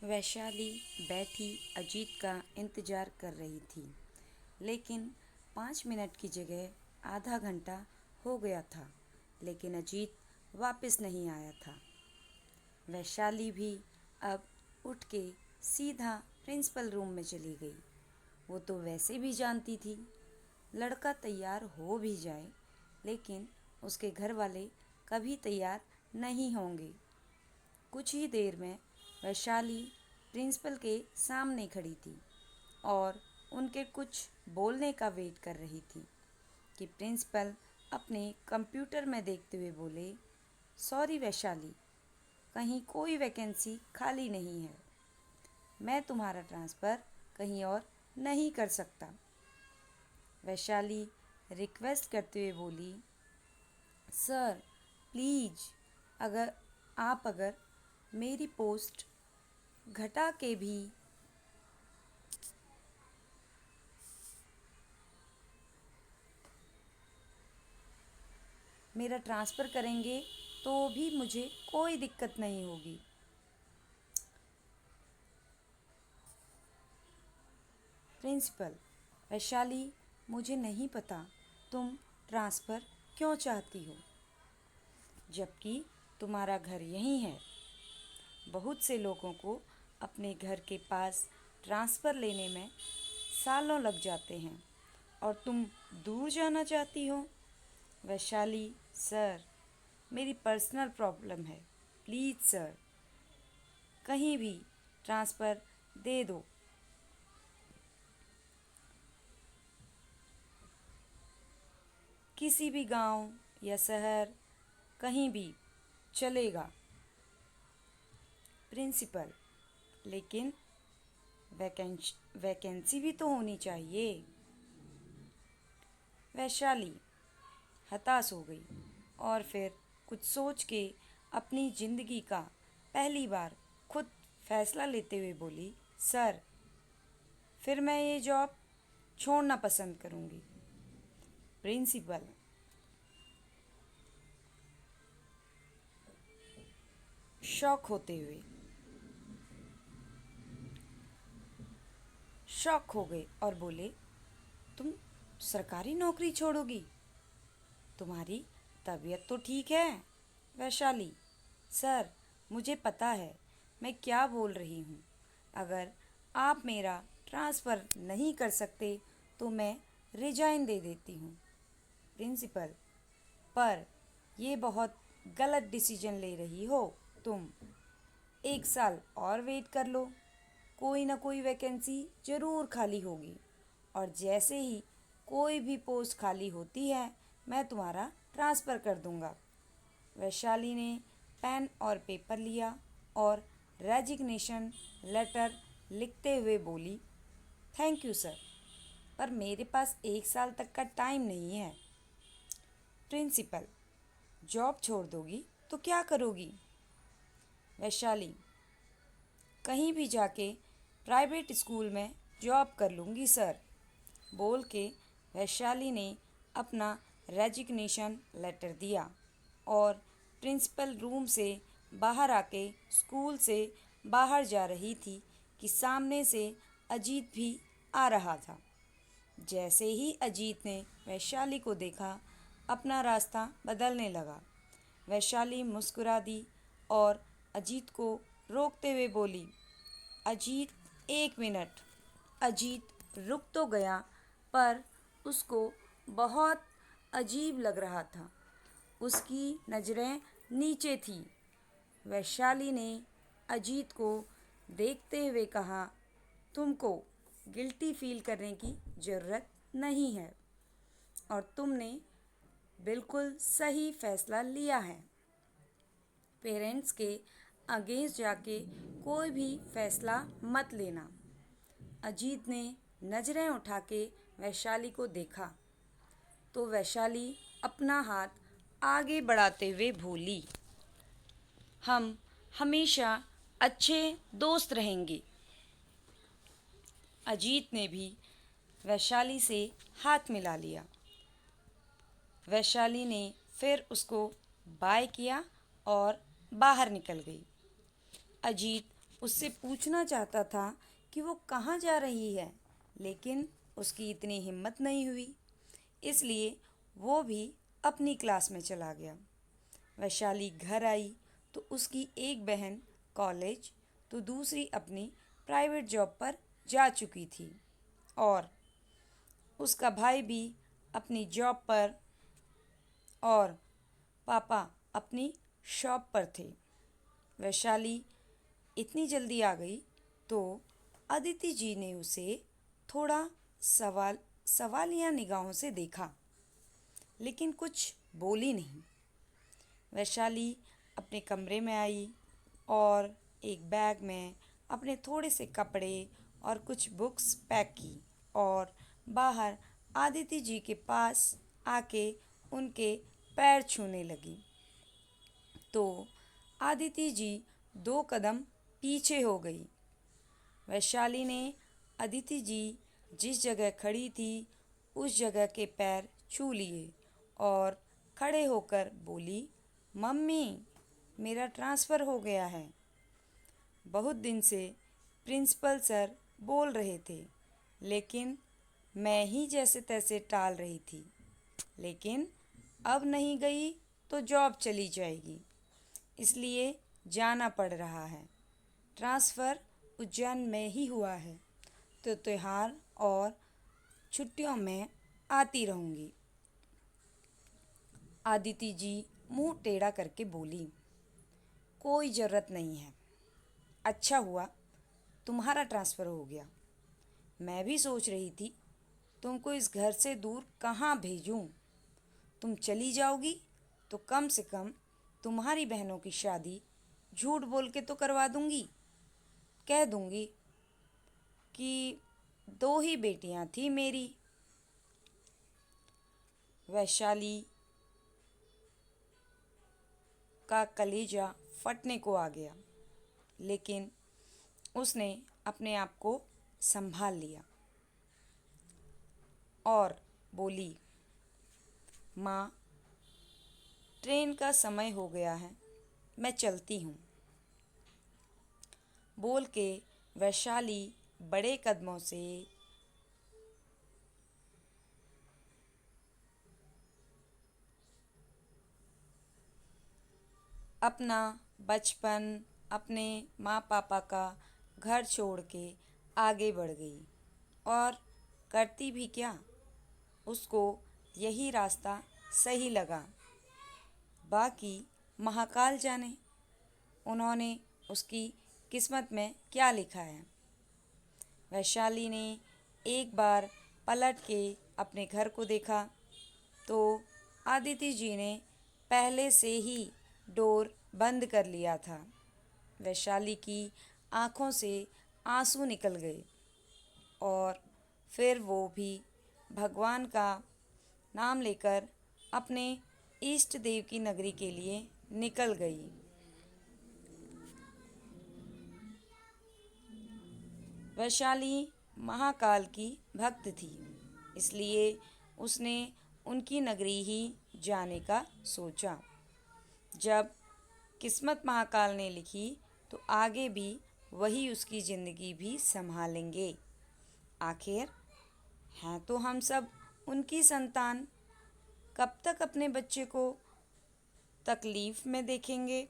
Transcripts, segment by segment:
वैशाली बैठी अजीत का इंतज़ार कर रही थी, लेकिन 5 मिनट की जगह आधा घंटा हो गया था, लेकिन अजीत वापस नहीं आया था। वैशाली भी अब उठ के सीधा प्रिंसिपल रूम में चली गई। वो तो वैसे भी जानती थी, लड़का तैयार हो भी जाए, लेकिन उसके घर वाले कभी तैयार नहीं होंगे। कुछ ही देर में वैशाली प्रिंसिपल के सामने खड़ी थी और उनके कुछ बोलने का वेट कर रही थी कि प्रिंसिपल अपने कंप्यूटर में देखते हुए बोले, सॉरी वैशाली, कहीं कोई वैकेंसी खाली नहीं है। मैं तुम्हारा ट्रांसफ़र कहीं और नहीं कर सकता। वैशाली रिक्वेस्ट करते हुए बोली, सर प्लीज़, अगर मेरी पोस्ट घटा के भी मेरा ट्रांसफ़र करेंगे तो भी मुझे कोई दिक्कत नहीं होगी। प्रिंसिपल, वैशाली, मुझे नहीं पता तुम ट्रांसफ़र क्यों चाहती हो, जबकि तुम्हारा घर यहीं है। बहुत से लोगों को अपने घर के पास ट्रांसफ़र लेने में सालों लग जाते हैं और तुम दूर जाना चाहती हो। वैशाली, सर, मेरी पर्सनल प्रॉब्लम है, प्लीज़ सर, कहीं भी ट्रांसफ़र दे दो। किसी भी गांव या शहर, कहीं भी चलेगा। प्रिंसिपल, लेकिन वैकेंसी भी तो होनी चाहिए। वैशाली हताश हो गई और फिर कुछ सोच के अपनी ज़िंदगी का पहली बार खुद फैसला लेते हुए बोली, सर, फिर मैं ये जॉब छोड़ना पसंद करूँगी। प्रिंसिपल शॉक हो गए और बोले, तुम सरकारी नौकरी छोड़ोगी? तुम्हारी तबीयत तो ठीक है? वैशाली, सर, मुझे पता है मैं क्या बोल रही हूँ। अगर आप मेरा ट्रांसफ़र नहीं कर सकते तो मैं रिजाइन दे देती हूँ। प्रिंसिपल, पर ये बहुत गलत डिसीजन ले रही हो तुम। 1 साल और वेट कर लो, कोई ना कोई वैकेंसी ज़रूर खाली होगी और जैसे ही कोई भी पोस्ट खाली होती है मैं तुम्हारा ट्रांसफ़र कर दूंगा। वैशाली ने पेन और पेपर लिया और रेजिग्नेशन लेटर लिखते हुए बोली, थैंक यू सर, पर मेरे पास 1 साल तक का टाइम नहीं है। प्रिंसिपल, जॉब छोड़ दोगी तो क्या करोगी? वैशाली, कहीं भी जाके प्राइवेट स्कूल में जॉब कर लूँगी सर, बोल के वैशाली ने अपना रेजिग्नेशन लेटर दिया और प्रिंसिपल रूम से बाहर आके स्कूल से बाहर जा रही थी कि सामने से अजीत भी आ रहा था। जैसे ही अजीत ने वैशाली को देखा, अपना रास्ता बदलने लगा। वैशाली मुस्कुरा दी और अजीत को रोकते हुए बोली, अजीत, 1 मिनट। अजीत रुक तो गया, पर उसको बहुत अजीब लग रहा था। उसकी नज़रें नीचे थी। वैशाली ने अजीत को देखते हुए कहा, तुमको गिल्टी फील करने की ज़रूरत नहीं है और तुमने बिल्कुल सही फैसला लिया है। पेरेंट्स के अगेंस्ट जाके कोई भी फैसला मत लेना। अजीत ने नज़रें उठा के वैशाली को देखा तो वैशाली अपना हाथ आगे बढ़ाते हुए बोली, हम हमेशा अच्छे दोस्त रहेंगे। अजीत ने भी वैशाली से हाथ मिला लिया। वैशाली ने फिर उसको बाय किया और बाहर निकल गई। अजीत उससे पूछना चाहता था कि वो कहाँ जा रही है, लेकिन उसकी इतनी हिम्मत नहीं हुई, इसलिए वो भी अपनी क्लास में चला गया। वैशाली घर आई तो उसकी एक बहन कॉलेज तो दूसरी अपनी प्राइवेट जॉब पर जा चुकी थी और उसका भाई भी अपनी जॉब पर और पापा अपनी शॉप पर थे। वैशाली इतनी जल्दी आ गई तो अदिति जी ने उसे थोड़ा सवालिया निगाहों से देखा, लेकिन कुछ बोली नहीं। वैशाली अपने कमरे में आई और एक बैग में अपने थोड़े से कपड़े और कुछ बुक्स पैक की और बाहर आदिति जी के पास आके उनके पैर छूने लगी। तो आदिति जी 2 कदम पीछे हो गई। वैशाली ने अदिति जी जिस जगह खड़ी थी उस जगह के पैर छू लिए और खड़े होकर बोली, मम्मी, मेरा ट्रांसफ़र हो गया है। बहुत दिन से प्रिंसिपल सर बोल रहे थे, लेकिन मैं ही जैसे तैसे टाल रही थी। लेकिन अब नहीं गई तो जॉब चली जाएगी, इसलिए जाना पड़ रहा है। ट्रांसफ़र उज्जैन में ही हुआ है, तो त्योहार और छुट्टियों में आती रहूँगी। आदिति जी मुंह टेढ़ा करके बोली, कोई ज़रूरत नहीं है। अच्छा हुआ तुम्हारा ट्रांसफ़र हो गया। मैं भी सोच रही थी तुमको इस घर से दूर कहाँ भेजूं। तुम चली जाओगी तो कम से कम तुम्हारी बहनों की शादी झूठ बोल के तो करवा दूंगी। कह दूंगी कि 2 ही बेटियां थी मेरी। वैशाली का कलेजा फटने को आ गया, लेकिन उसने अपने आप को संभाल लिया और बोली, माँ, ट्रेन का समय हो गया है, मैं चलती हूँ। बोल के वैशाली बड़े कदमों से अपना बचपन, अपने माँ पापा का घर छोड़ के आगे बढ़ गई और करती भी क्या, उसको यही रास्ता सही लगा। बाकी महाकाल जाने उन्होंने उसकी किस्मत में क्या लिखा है। वैशाली ने एक बार पलट के अपने घर को देखा तो आदिति जी ने पहले से ही डोर बंद कर लिया था। वैशाली की आँखों से आंसू निकल गए और फिर वो भी भगवान का नाम लेकर अपने इष्ट देव की नगरी के लिए निकल गई। वैशाली महाकाल की भक्त थी, इसलिए उसने उनकी नगरी ही जाने का सोचा। जब किस्मत महाकाल ने लिखी तो आगे भी वही उसकी ज़िंदगी भी संभालेंगे। आखिर हैं तो हम सब उनकी संतान, कब तक अपने बच्चे को तकलीफ़ में देखेंगे।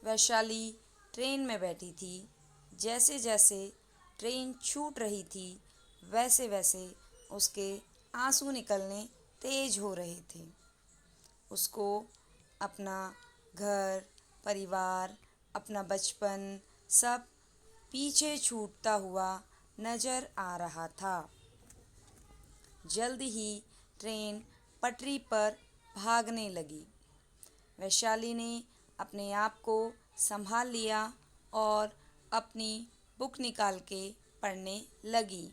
वैशाली ट्रेन में बैठी थी। जैसे जैसे ट्रेन छूट रही थी वैसे वैसे उसके आंसू निकलने तेज हो रहे थे। उसको अपना घर, परिवार, अपना बचपन सब पीछे छूटता हुआ नज़र आ रहा था। जल्द ही ट्रेन पटरी पर भागने लगी। वैशाली ने अपने आप को संभाल लिया और अपनी बुक निकाल के पढ़ने लगी।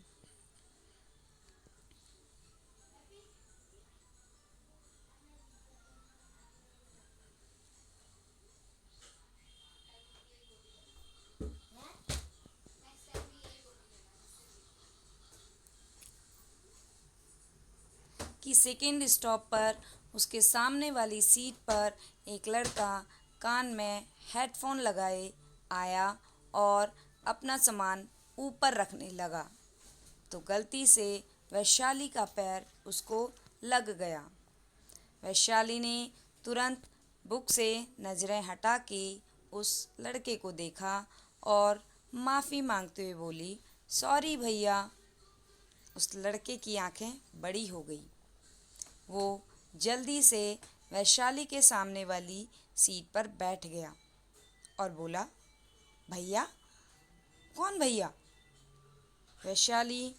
कि सेकेंड स्टॉप पर उसके सामने वाली सीट पर एक लड़का कान में हेडफोन लगाए आया और अपना सामान ऊपर रखने लगा तो गलती से वैशाली का पैर उसको लग गया। वैशाली ने तुरंत बुक से नज़रें हटा के उस लड़के को देखा और माफ़ी मांगते हुए बोली, सॉरी भैया। उस लड़के की आंखें बड़ी हो गई। वो जल्दी से वैशाली के सामने वाली सीट पर बैठ गया और बोला, भैया? कौन भैया? वैशाली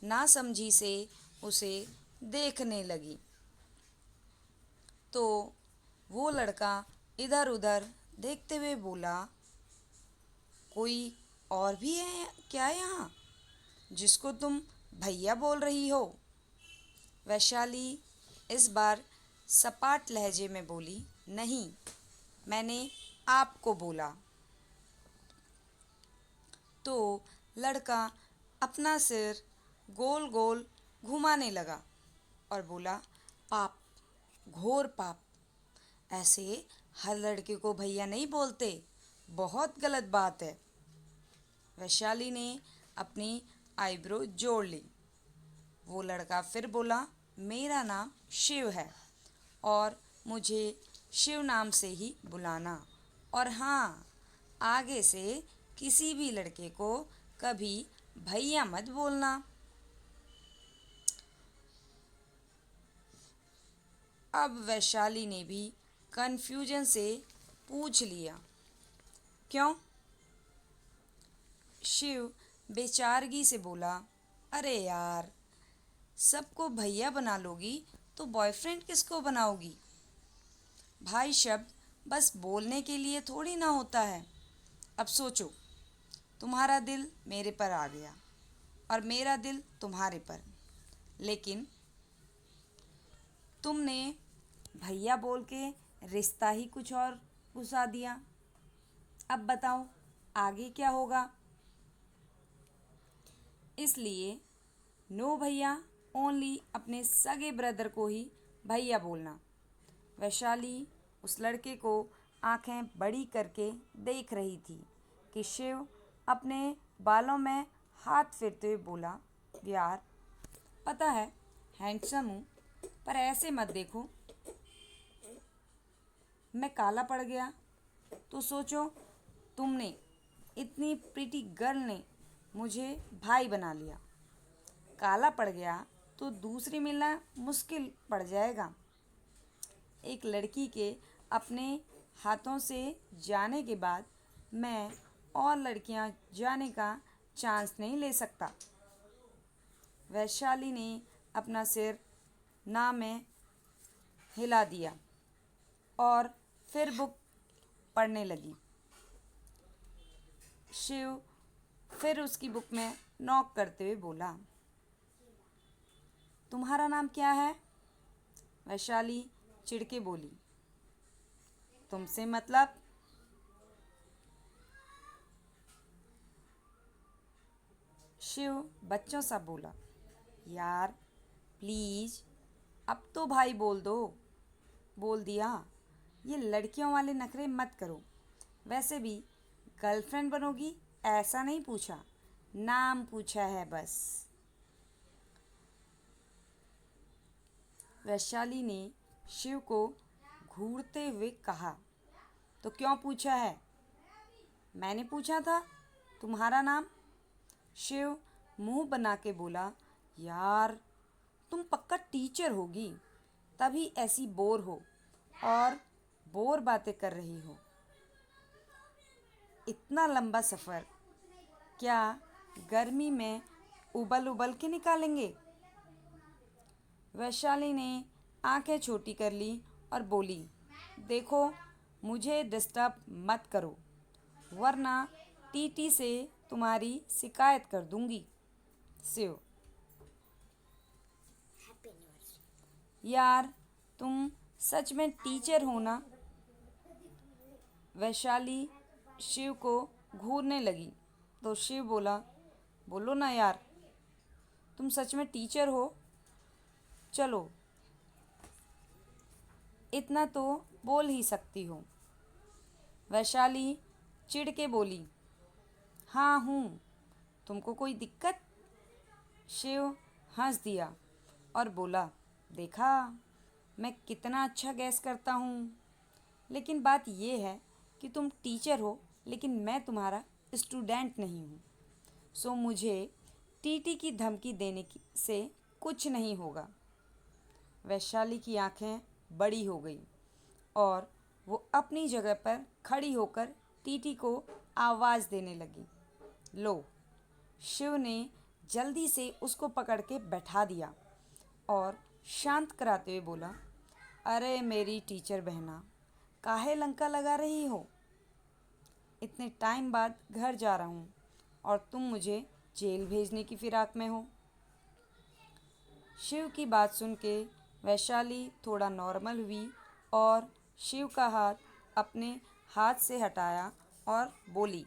नासमझी से उसे देखने लगी तो वो लड़का इधर उधर देखते हुए बोला, कोई और भी है क्या यहाँ जिसको तुम भैया बोल रही हो? वैशाली इस बार सपाट लहजे में बोली, नहीं, मैंने आपको बोला। तो लड़का अपना सिर गोल गोल घुमाने लगा और बोला, पाप, घोर पाप। ऐसे हर लड़के को भैया नहीं बोलते, बहुत गलत बात है। वैशाली ने अपनी आईब्रो जोड़ ली। वो लड़का फिर बोला, मेरा नाम शिव है और मुझे शिव नाम से ही बुलाना। और हाँ, आगे से किसी भी लड़के को कभी भैया मत बोलना। अब वैशाली ने भी कन्फ्यूजन से पूछ लिया, क्यों? शिव बेचारगी से बोला, अरे यार, सबको भैया बना लोगी तो बॉयफ्रेंड किसको बनाओगी? भाई शब्द बस बोलने के लिए थोड़ी ना होता है। अब सोचो, तुम्हारा दिल मेरे पर आ गया और मेरा दिल तुम्हारे पर, लेकिन तुमने भैया बोल के रिश्ता ही कुछ और घुसा दिया। अब बताओ आगे क्या होगा? इसलिए नो भैया, ओनली अपने सगे ब्रदर को ही भैया बोलना। वैशाली उस लड़के को आंखें बड़ी करके देख रही थी कि शिव अपने बालों में हाथ फेरते हुए बोला, यार, पता है हैंडसम हूँ, पर ऐसे मत देखो। मैं काला पड़ गया तो सोचो, तुमने इतनी प्रीटी गर्ल ने मुझे भाई बना लिया। काला पड़ गया तो दूसरी मिलना मुश्किल पड़ जाएगा। एक लड़की के अपने हाथों से जाने के बाद मैं और लड़कियां जाने का चांस नहीं ले सकता। वैशाली ने अपना सिर ना में हिला दिया और फिर बुक पढ़ने लगी। शिव फिर उसकी बुक में नॉक करते हुए बोला, तुम्हारा नाम क्या है? वैशाली चिढ़के बोली, तुमसे मतलब? शिव बच्चों सा बोला, यार प्लीज़, अब तो भाई बोल दो। बोल दिया। ये लड़कियों वाले नखरे मत करो। वैसे भी गर्लफ्रेंड बनोगी ऐसा नहीं पूछा, नाम पूछा है बस। वैशाली ने शिव को घूरते हुए कहा, तो क्यों पूछा है? मैंने पूछा था तुम्हारा नाम। शिव मुंह बना के बोला, यार, तुम पक्का टीचर होगी, तभी ऐसी बोर हो और बोर बातें कर रही हो। इतना लंबा सफ़र क्या गर्मी में उबल उबल के निकालेंगे? वैशाली ने आंखें छोटी कर ली और बोली, देखो, मुझे डिस्टर्ब मत करो, वरना टीटी से तुम्हारी शिकायत कर दूंगी। शिव, यार, तुम सच में टीचर हो ना? वैशाली शिव को घूरने लगी तो शिव बोला, बोलो ना यार, तुम सच में टीचर हो? चलो इतना तो बोल ही सकती हो। वैशाली चिढ़ के बोली, हाँ हूँ, तुमको कोई दिक्कत? शिव हंस दिया और बोला, देखा मैं कितना अच्छा गैस करता हूँ। लेकिन बात यह है कि तुम टीचर हो लेकिन मैं तुम्हारा स्टूडेंट नहीं हूँ। सो मुझे टीटी की धमकी देने की से कुछ नहीं होगा। वैशाली की आंखें बड़ी हो गई और वो अपनी जगह पर खड़ी होकर टीटी को आवाज़ देने लगी। लो। शिव ने जल्दी से उसको पकड़ के बैठा दिया और शांत कराते हुए बोला, अरे मेरी टीचर बहना, काहे लंका लगा रही हो? इतने टाइम बाद घर जा रहा हूँ और तुम मुझे जेल भेजने की फिराक में हो। शिव की बात सुन के वैशाली थोड़ा नॉर्मल हुई और शिव का हाथ अपने हाथ से हटाया और बोली,